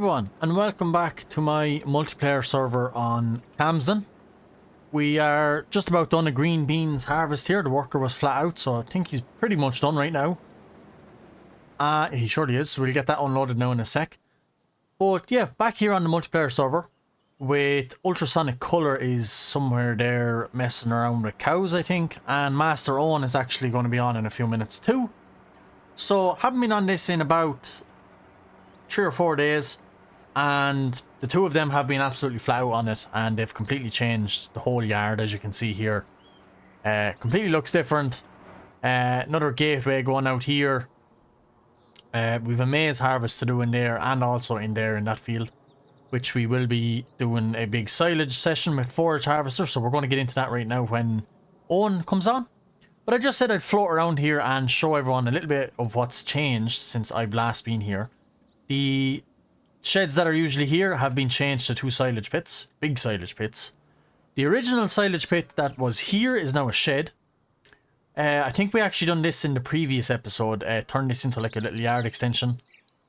everyone, and welcome back to my multiplayer server on Calmsden. We are just about done a green beans harvest here. The worker was flat out, so I think he's pretty much done right now. He surely is, so we'll get that unloaded now in a sec. But yeah, back here on the multiplayer server with Ultrasonic Colour is somewhere there messing around with cows, I think, and Master Owen is actually going to be on in a few minutes too. So, haven't been on this in about 3 or 4 days, and the two of them have been absolutely flat out on it, and they've completely changed the whole yard, as you can see here. Completely looks different. Another gateway going out here. We've a maize harvest to do in there, and also in there in that field, which we will be doing a big silage session with forage harvester, so we're going to get into that right now when Owen comes on. But I just said I'd float around here and show everyone a little bit of what's changed since I've last been here. The sheds that are usually here have been changed to 2 silage pits, big silage pits. The original silage pit that was here is now a shed. I think we actually done this in the previous episode, turned this into like a little yard extension.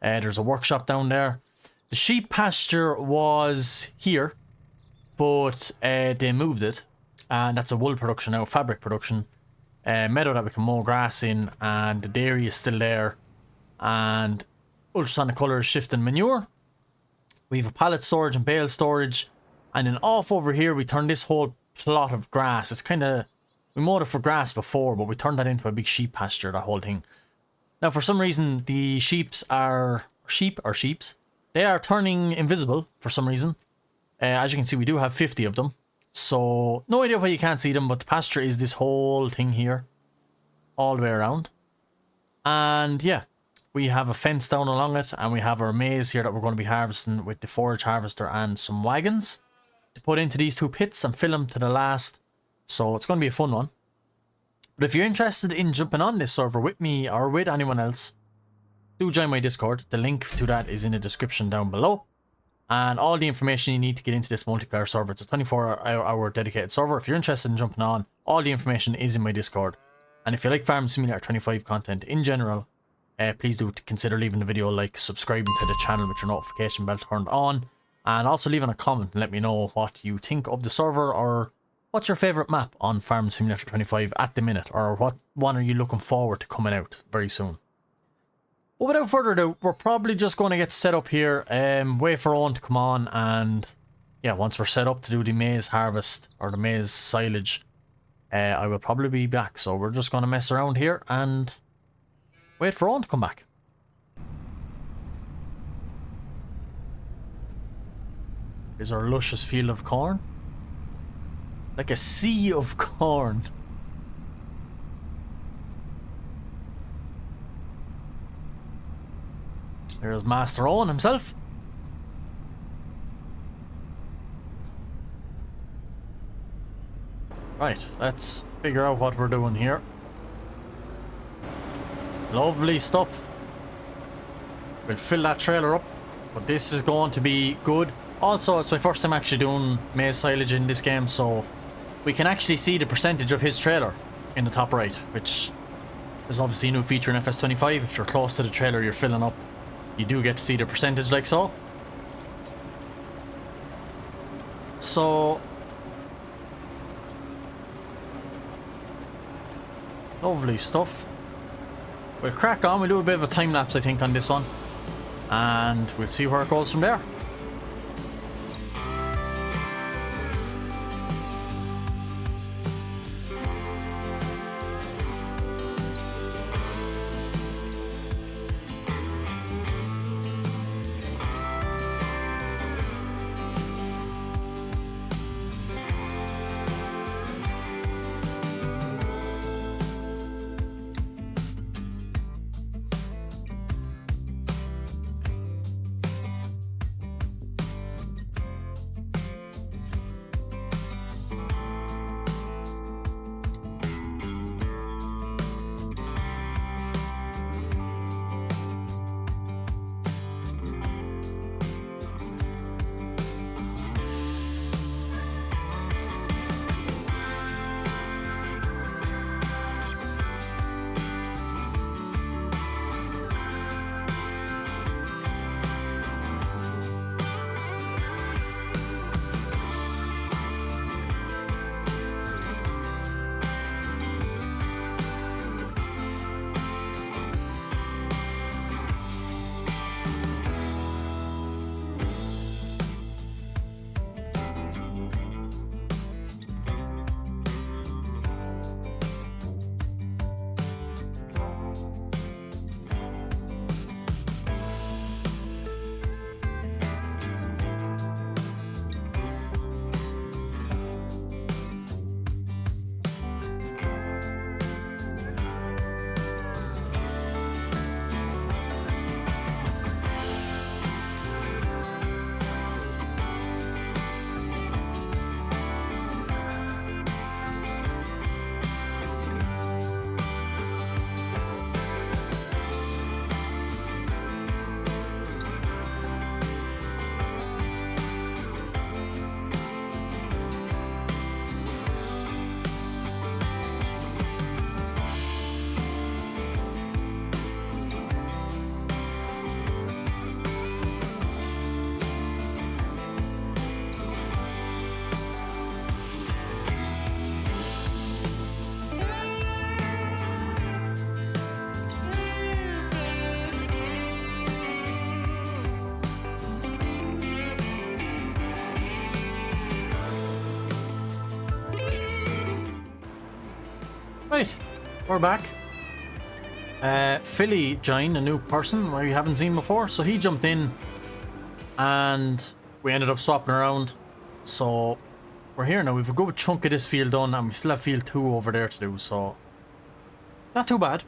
There's a workshop down there. The sheep pasture was here, but they moved it, and that's a wool production now, fabric production. Meadow that we can mow grass in, and the dairy is still there, and Ultrasonic Colour is shifting manure. We have a pallet storage and bale storage, and then off over here we turned this whole plot of grass. It's kind of, we mowed it for grass before, but we turned that into a big sheep pasture, that whole thing. Now for some reason the sheeps, they are turning invisible for some reason. As you can see, we do have 50 of them. So, no idea why you can't see them, but the pasture is this whole thing here. All the way around. And yeah, we have a fence down along it, and we have our maize here that we're going to be harvesting with the forage harvester and some wagons to put into these 2 pits and fill them to the last. So it's going to be a fun one. But if you're interested in jumping on this server with me or with anyone else, do join my Discord. The link to that is in the description down below. And all the information you need to get into this multiplayer server. It's a 24-hour dedicated server. If you're interested in jumping on, all the information is in my Discord. And if you like Farm Simulator 25 content in general, please do consider leaving the video a like, subscribing to the channel with your notification bell turned on, and also leaving a comment and let me know what you think of the server, or what's your favourite map on Farm Simulator 25 at the minute, or what one are you looking forward to coming out very soon. But without further ado, we're probably just going to get set up here, wait for Owen to come on, and yeah, once we're set up to do the maize harvest, or the maize silage, I will probably be back. So we're just going to mess around here and wait for Owen to come back. Is our luscious field of corn? Like a sea of corn. There's Master Owen himself. Right, let's figure out what we're doing here. Lovely stuff. We'll fill that trailer up, but this is going to be good. Also, it's my first time actually doing maize silage in this game, so we can actually see the percentage of his trailer in the top right, which is obviously a new feature in FS25. If you're close to the trailer you're filling up, you do get to see the percentage like so. So, lovely stuff. We'll crack on. We'll do a bit of a time lapse, I think, on this one, and we'll see where it goes from there. we're back. Philly joined, a new person we haven't seen before, so he jumped in and we ended up swapping around. So we're here now. We've a good chunk of this field done and we still have field 2 over there to do, so not too bad.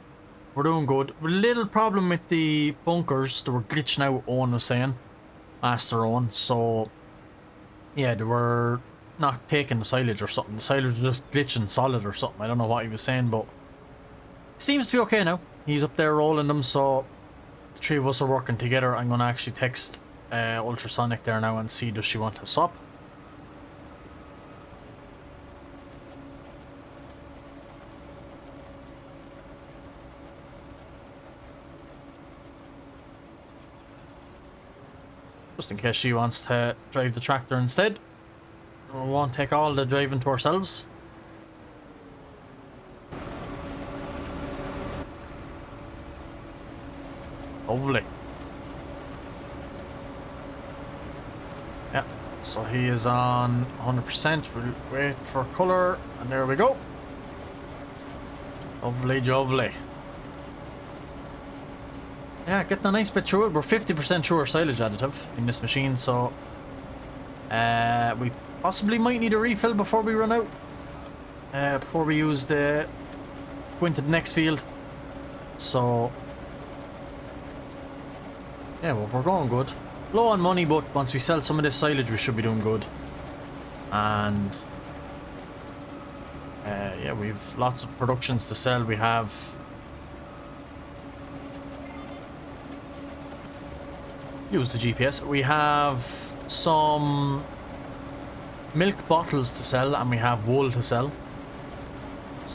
We're doing good. A little problem with the bunkers. They were glitching out, Owen was saying. Master Owen. So yeah, they were not taking the silage or something. The silage was just glitching solid or something. I don't know what he was saying, but seems to be okay now. He's up there rolling them, so the three of us are working together. I'm going to actually text Ultrasonic there now and see does she want to swap. Just in case she wants to drive the tractor instead. We won't take all the driving to ourselves. Lovely. Yeah, so he is on 100%. We'll wait for colour, and there we go. Lovely, lovely. Yeah, getting a nice bit through it. We're 50% sure silage additive in this machine, so we possibly might need a refill before we run out. Before we use the go into the next field. So yeah, well, we're going good. Low on money, but once we sell some of this silage, we should be doing good. And yeah, we've lots of productions to sell. We have use the GPS. We have some milk bottles to sell, and we have wool to sell.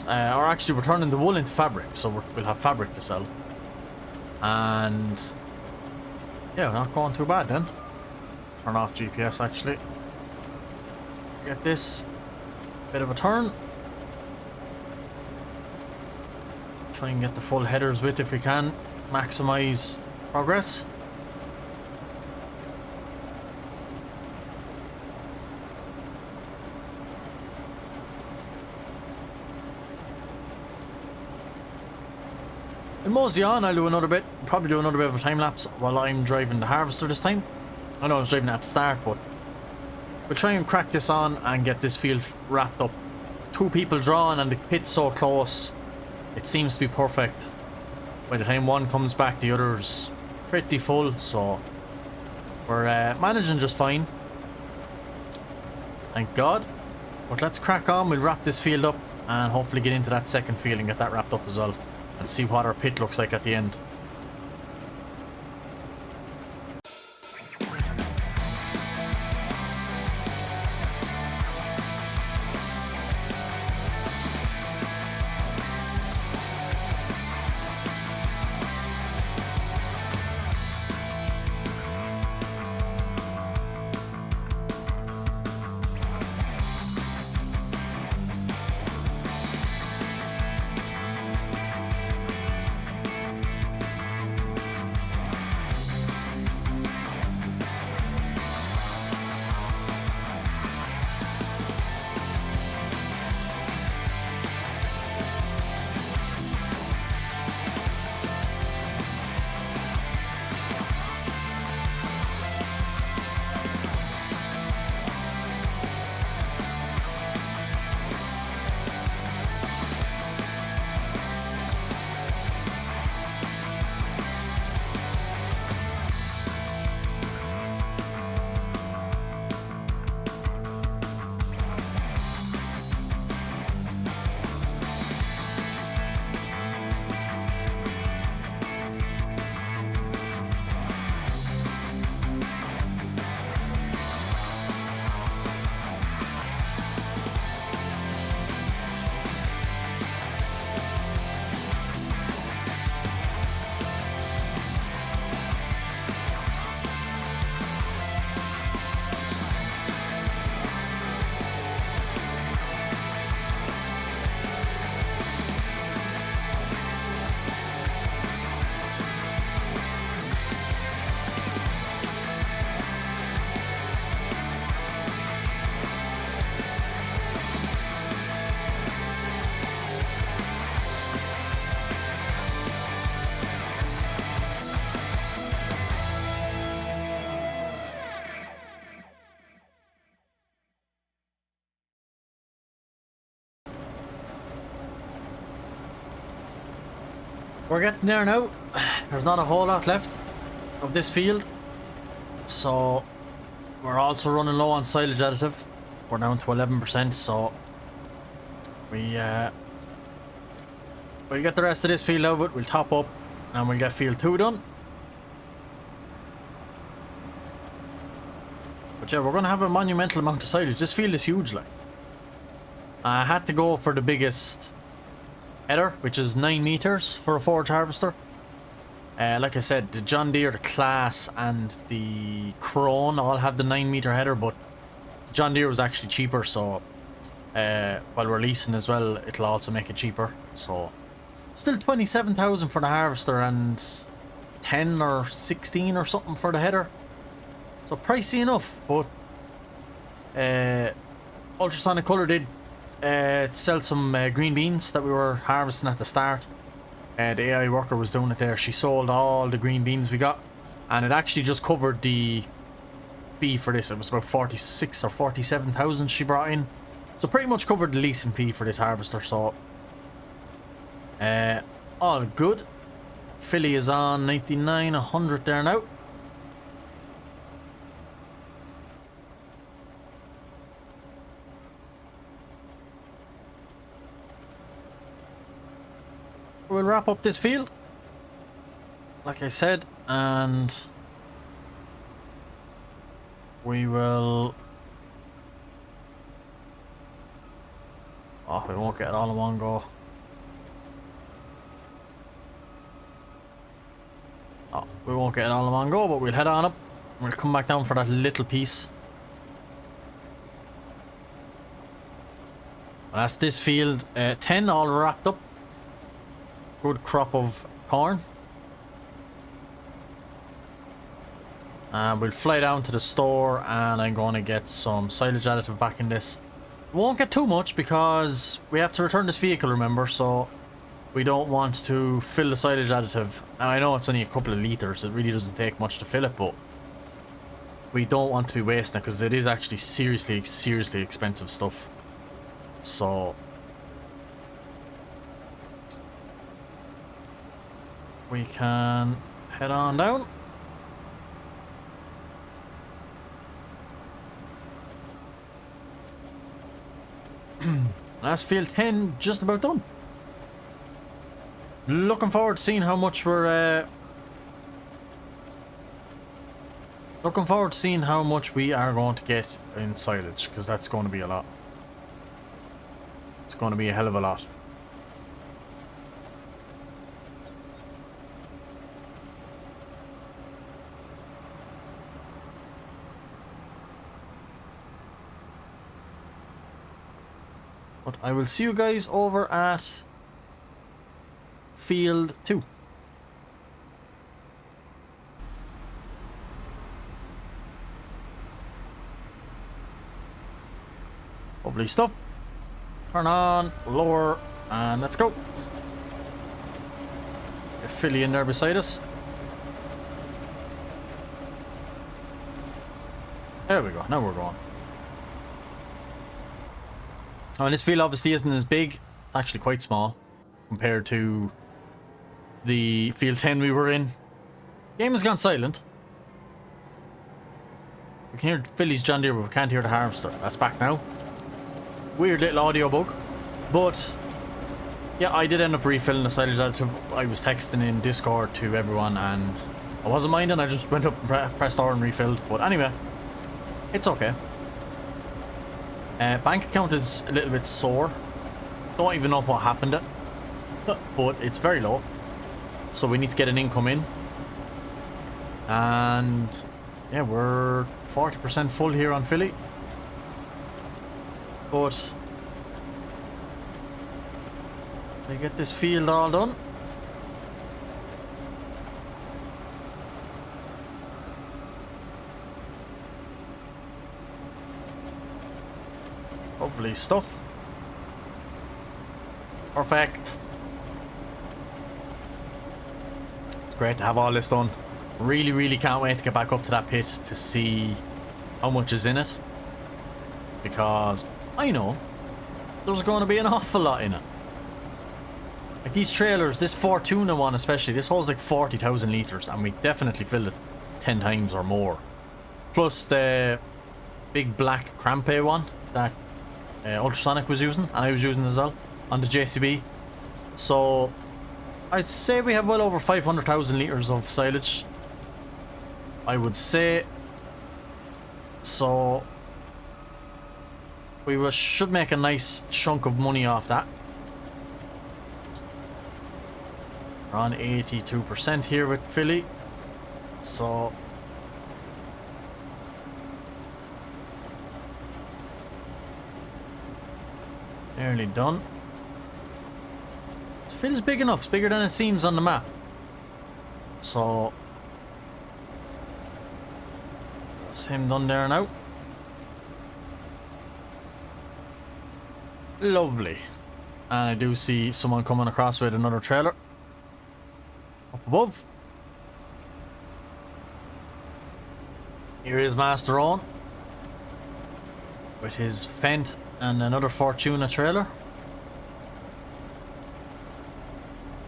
Or actually, we're turning the wool into fabric, so we'll have fabric to sell. And yeah, we're not going too bad then. Turn off GPS actually. Get this bit of a turn. Try and get the full headers with if we can. Maximize progress. In mosey on, I'll do another bit, probably do another bit of a time lapse while I'm driving the harvester this time. I know I was driving at the start, but we'll try and crack this on and get this field wrapped up. 2 people drawn and the pit's so close, it seems to be perfect. By the time one comes back, the other's pretty full, so we're managing just fine. Thank God. But let's crack on, we'll wrap this field up and hopefully get into that second field and get that wrapped up as well. And see what our pit looks like at the end. We're getting there now. There's not a whole lot left of this field. So we're also running low on silage additive. We're down to 11%, so we'll get the rest of this field out of it. We'll top up and we'll get field 2 done. But yeah, we're going to have a monumental amount of silage. This field is huge, like. I had to go for the biggest header, which is 9 meters for a forage harvester. Like I said, the John Deere, the Class, and the Crone all have the 9-meter header, but the John Deere was actually cheaper, so while we're leasing as well, it'll also make it cheaper. So still 27,000 for the harvester and 10 or 16 or something for the header. So pricey enough, but Ultrasonic Colour did sell some green beans that we were harvesting at the start. The AI worker was doing it there. She sold all the green beans we got, and it actually just covered the fee for this. It was about 46 or 47,000 she brought in, so pretty much covered the leasing fee for this harvester. So all good. Philly is on 99, 100 there now. We'll wrap up this field, like I said, and we will... Oh, we won't get it all in one go. Oh, we won't get it all in one go, but we'll head on up. We'll come back down for that little piece. And that's this field 10 all wrapped up. Good crop of corn. And we'll fly down to the store, and I'm going to get some silage additive back in this. We won't get too much because we have to return this vehicle, remember, so we don't want to fill the silage additive. And I know it's only a couple of litres, it really doesn't take much to fill it, but we don't want to be wasting it because it is actually seriously expensive stuff. So we can head on down. That's field 10 just about done. Looking forward to seeing how much we're looking forward to seeing how much we are going to get in silage, because that's going to be a lot. It's going to be a hell of a lot. But I will see you guys over at field 2. Lovely stuff. Turn on, lower, and let's go. Get Philly in there beside us. There we go, now we're going. Oh, and this field obviously isn't as big. It's actually quite small compared to the field 10 we were in. Game has gone silent. We can hear Philly's John Deere, but we can't hear the harvester. That's back now. Weird little audio bug. But yeah, I did end up refilling the silage additive. I was texting in Discord to everyone and I wasn't minding. I just went up and pressed R and refilled. But anyway, it's okay. Bank account is a little bit sore. Don't even know what happened it, but it's very low. So we need to get an income in. And yeah, we're 40% full here on Philly. But they get this field all done. Lovely stuff. Perfect. It's great to have all this done. Really can't wait to get back up to that pit to see how much is in it. Because I know there's going to be an awful lot in it. Like these trailers, this Fortuna one especially, this holds like 40,000 litres, and we definitely filled it 10 times or more. Plus the big black Crampe one that Ultrasonic was using, and I was using as well, on the JCB. So I'd say we have well over 500,000 litres of silage, I would say. So we should make a nice chunk of money off that. We're on 82% here with Philly, so nearly done. Phil's big enough, it's bigger than it seems on the map. So that's him done there now. Lovely. And I do see someone coming across with another trailer up above. Here is Master On with his Fent and another Fortuna trailer.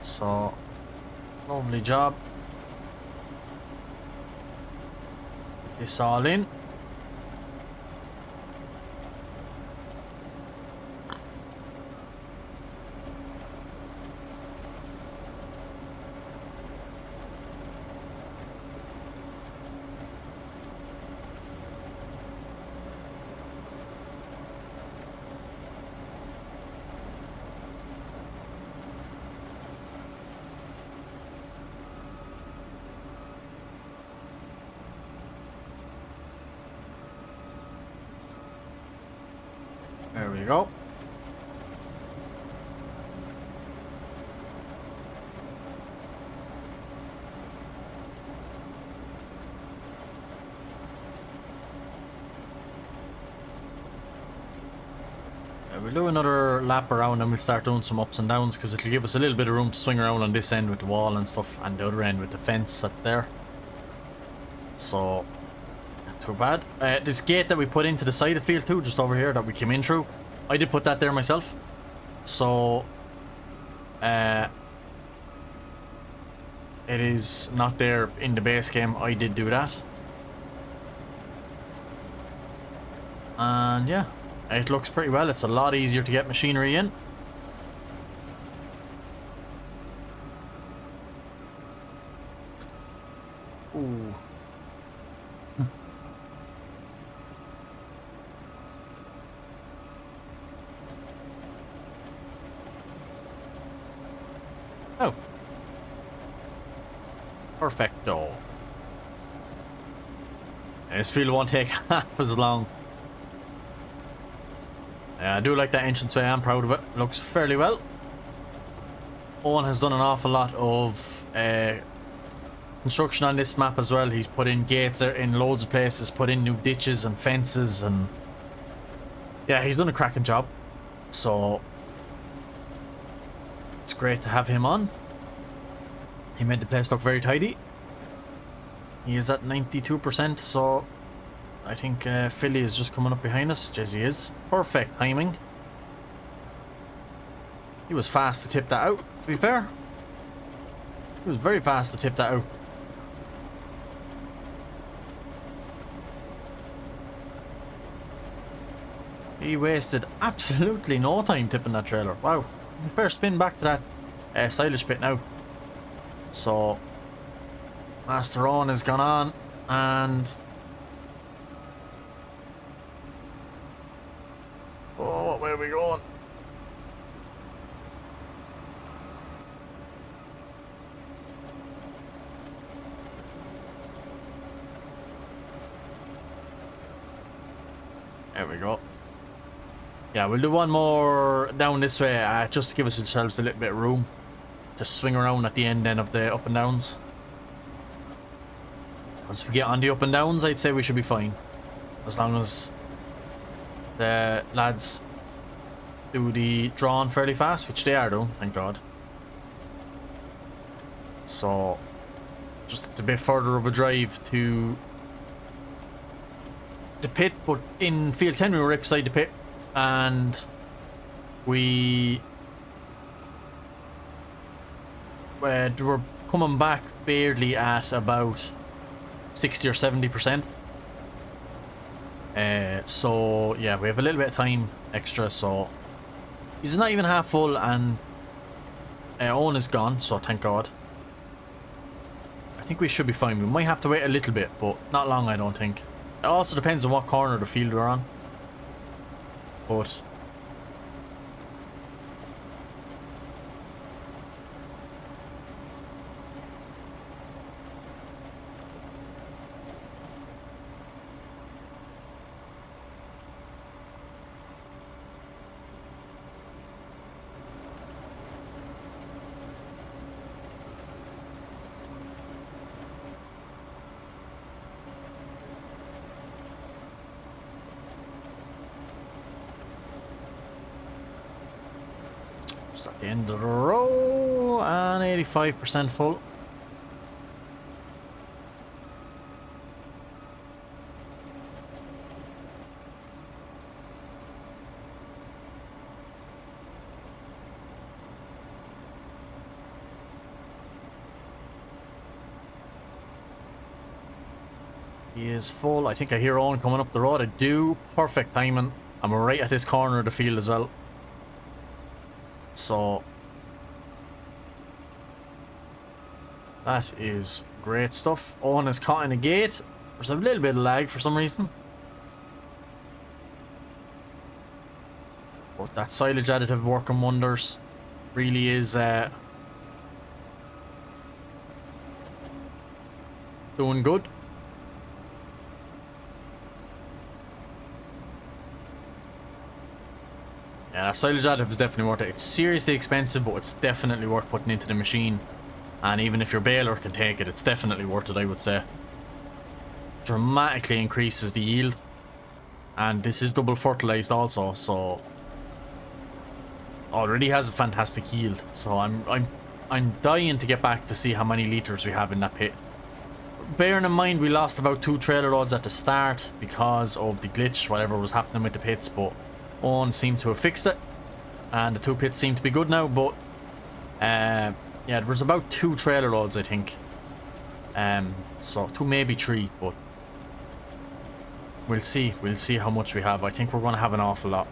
So, lovely job. Get this all in. There we go. We'll do another lap around and we'll start doing some ups and downs, because it'll give us a little bit of room to swing around on this end with the wall and stuff, and the other end with the fence that's there. So not too bad. This gate that we put into the side of the field too, just over here, that we came in through, I did put that there myself. So it is not there in the base game. I did do that. And yeah, it looks pretty well. It's a lot easier to get machinery in. Ooh. Oh. Perfecto. This field won't take half as long. I do like that entranceway. I'm proud of it. Looks fairly well. Owen has done an awful lot of construction on this map as well. He's put in gates in loads of places, put in new ditches and fences, and yeah, he's done a cracking job. So it's great to have him on. He made the place look very tidy. He is at 92%, so I think Philly is just coming up behind us. Jesse is. Perfect timing. He was fast to tip that out, to be fair. He was very fast to tip that out. He wasted absolutely no time tipping that trailer. Wow. Fair spin back to that silage pit now. So Master On has gone on, and oh, what way are we going? There we go. Yeah, we'll do one more down this way, just to give ourselves a little bit of room to swing around at the end then of the up and downs. Once we get on the up and downs, I'd say we should be fine, as long as the lads do the drawn fairly fast, which they are doing, thank God. So just it's a bit further of a drive to the pit, but in field 10 we were right beside the pit, and we we're coming back barely at about 60 or 70%. So yeah, we have a little bit of time extra, so he's not even half full, and Owen is gone, so thank God. I think we should be fine. We might have to wait a little bit, but not long, I don't think. It also depends on what corner of the field we're on. But just at the end of the row, and 85% full. He is full. I think I hear Owen coming up the road. I do. Perfect timing. I'm right at this corner of the field as well. So that is great stuff. Owen is caught in a gate. There's a little bit of lag for some reason. But that silage additive working wonders. Really is doing good. Yeah, silage additive is definitely worth it. It's seriously expensive, but it's definitely worth putting into the machine. And even if your baler can take it, it's definitely worth it, I would say. Dramatically increases the yield. And this is double fertilized also, so already has a fantastic yield. So I'm dying to get back to see how many liters we have in that pit. Bearing in mind we lost about 2 trailer loads at the start because of the glitch, whatever was happening with the pits, but Owen seemed to have fixed it, and the 2 pits seem to be good now. But yeah, there was about 2 trailer loads, I think. So 2, maybe 3, but we'll see how much we have. I think we're going to have an awful lot.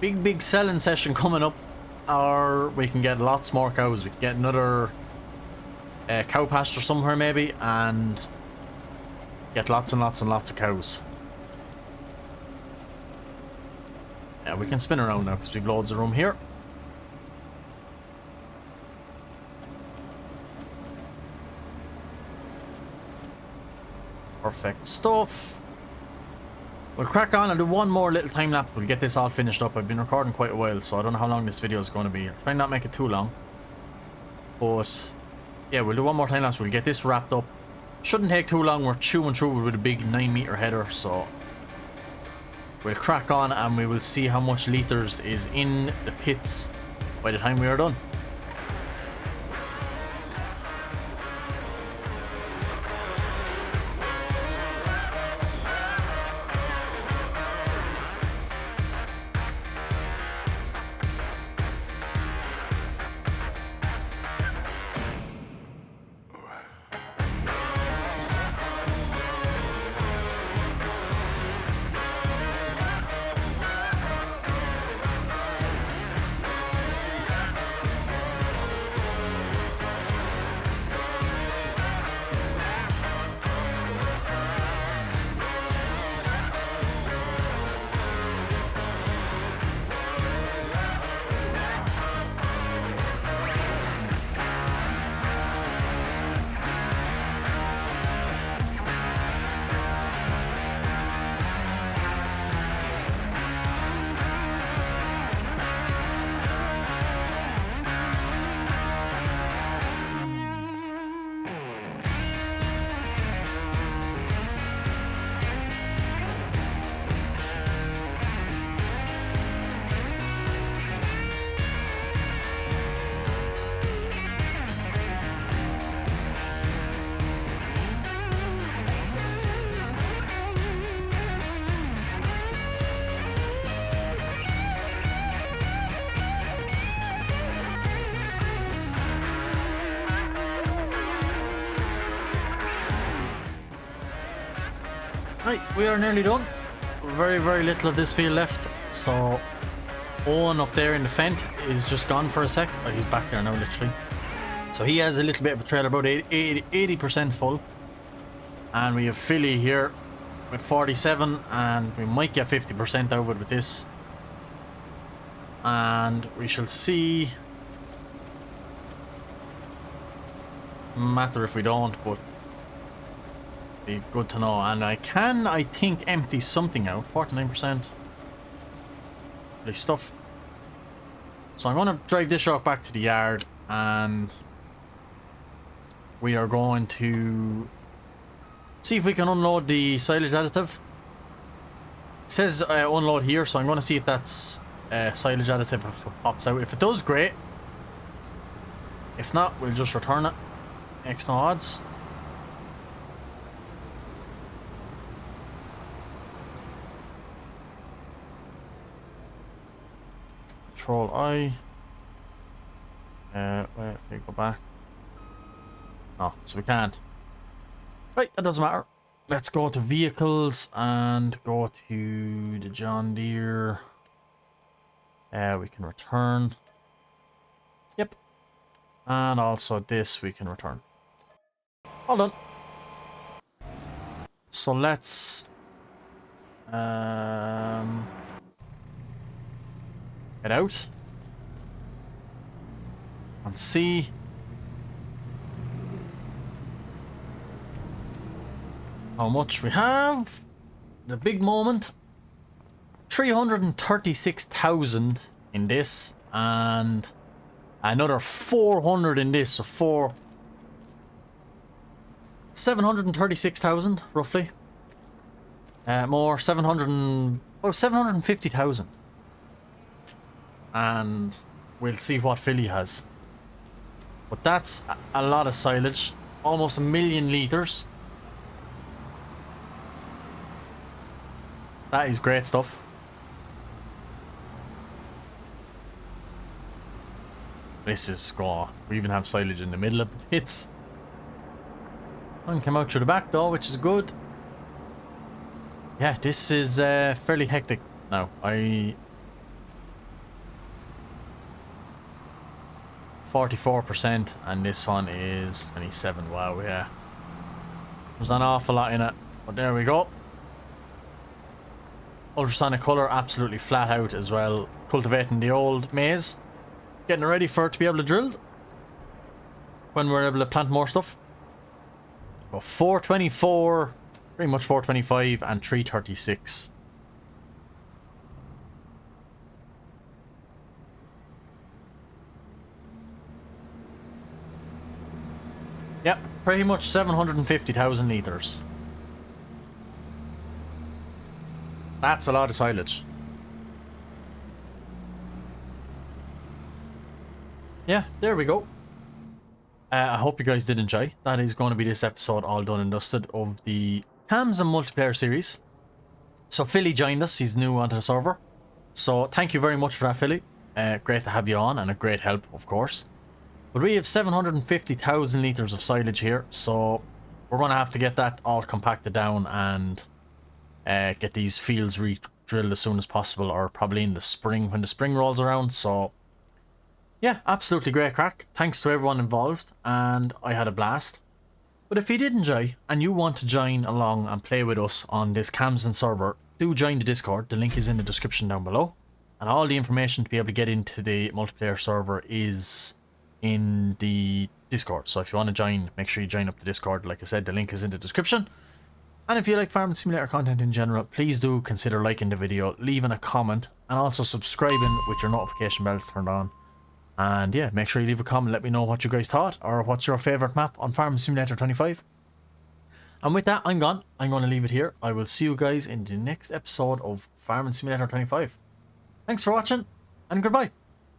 Big selling session coming up, or we can get lots more cows. We can get another cow pasture somewhere maybe, and get lots and lots and lots of cows. Yeah, we can spin around now because we've loads of room here. Perfect stuff. We'll crack on and do one more little time lapse. We'll get this all finished up. I've been recording quite a while, so I don't know how long this video is going to be. I'll try and not make it too long. But yeah, we'll do one more time lapse. We'll get this wrapped up. Shouldn't take too long. We're chewing through with a big 9-meter header, so we'll crack on and we will see how much liters is in the pits by the time we are done. Right, we are nearly done. Very, very little of this field left. So Owen up there in the Fent is just gone for a sec. Oh, he's back there now, literally. So he has a little bit of a trailer, about 80% full. And we have Philly here with 47, and we might get 50% out of it with this. And we shall see. Matter if we don't, but be good to know. And I can, I think, empty something out. 49%. This stuff. So I'm going to drive this truck back to the yard, and we are going to see if we can unload the silage additive. It says unload here, so I'm going to see if that's silage additive if it pops out. If it does, great. If not, we'll just return it. Makes no odds. Control I. Wait, if we go back. No, so we can't. Right, that doesn't matter. Let's go to vehicles and go to the John Deere. We can return. Yep. And also this we can return. All done. So let's head out and see how much we have. The big moment. 336,000 in this and another 400 in this, so 736,000 roughly. More 750,000. And we'll see what Philly has. But that's a lot of silage, almost 1 million litres. That is great stuff. This is go. We even have silage in the middle of the pits. One came out through the back though, which is good. Yeah, this is fairly hectic now. 44% and this one is 27. Wow, yeah. There's an awful lot in it, but there we go. Ultrasonic colour, absolutely flat out as well. Cultivating the old maize. Getting ready for it to be able to drill when we're able to plant more stuff. Well, 424, pretty much 425 and 336. Yep, pretty much 750,000 litres. That's a lot of silage. Yeah, there we go. I hope you guys did enjoy. That is going to be this episode all done and dusted of the Calmsden multiplayer series. So Philly joined us. He's new onto the server. So thank you very much for that, Philly. Great to have you on and a great help, of course. But we have 750,000 litres of silage here. So we're going to have to get that all compacted down and get these fields re-drilled as soon as possible, or probably in the spring when the spring rolls around. So yeah, absolutely great crack. Thanks to everyone involved, and I had a blast. But if you did enjoy and you want to join along and play with us on this Calmsden server, do join the Discord. The link is in the description down below, and all the information to be able to get into the multiplayer server is in the Discord. So if you want to join, make sure you join up the Discord. Like I said, the link is in the description. And if you like Farming Simulator content in general, please do consider liking the video, leaving a comment, and also subscribing with your notification bells turned on. And yeah, make sure you leave a comment, let me know what you guys thought, or what's your favourite map on Farming Simulator 25. And with that, I'm gone. I'm going to leave it here. I will see you guys in the next episode of Farming Simulator 25. Thanks for watching, and goodbye.